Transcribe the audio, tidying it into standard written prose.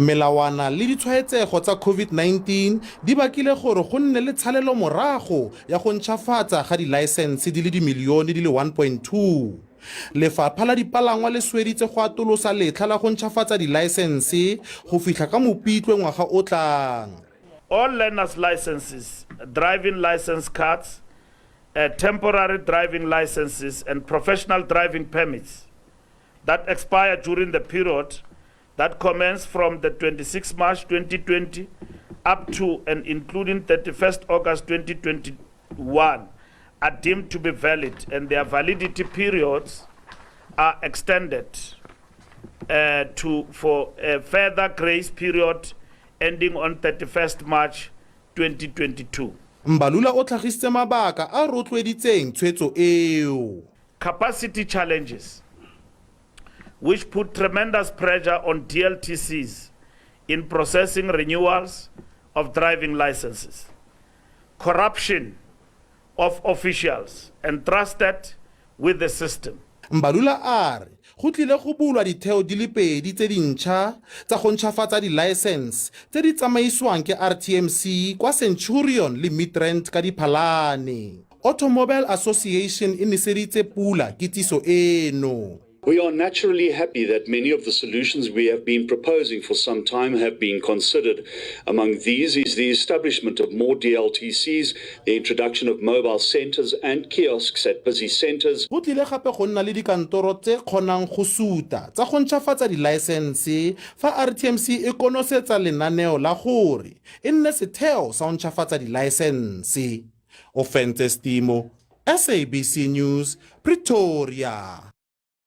Melawana le ditshwaetsego tsa COVID-19 di bakile gore go nne le tshalelo morago ya go ntšhafatsa ga dilaesense di le dimilione di le 1.2. Lefapha la dipalangwa le sweditse go atolosa letlha la go ntšhafatsa dilaesense go fitlha ka Mopitlwe ngwaga o tlang. All learners licenses, driving license cards, temporary driving licenses and professional driving permits that expire during the period that commence from the 26th March 2020 up to and including 31st August 2021 are deemed to be valid, and their validity periods are extended for a further grace period ending on 31st March 2022. Mbalula o tlhagisitse mabaka a rotloeditseng tshwetso eo. Capacity challenges, which put tremendous pressure on DLTCs in processing renewals of driving licenses. Corruption of officials entrusted with the system. Mbalula a re go tlile go bulwa ditheo di le pedi tse dintšha tsa go ntšhafatsa di-license tse di tsamaisiwang ke RTMC kwa Centurion le Midrand ka Diphalane. Automobile Association e neseditse pula kitsiso eno. We are naturally happy that many of the solutions we have been proposing for some time have been considered. Among these is the establishment of more DLTCs, the introduction of mobile centers and kiosks at busy centers. Go tlile gape go nna le dikantoro tse kgonang go suta tsa go ntšhafatsa di-license fa RTMC e konosetsa lenaneo la gore e nne setheo sa go ntšhafatsa di-license. Ofentse Stimo, SABC News, Pretoria.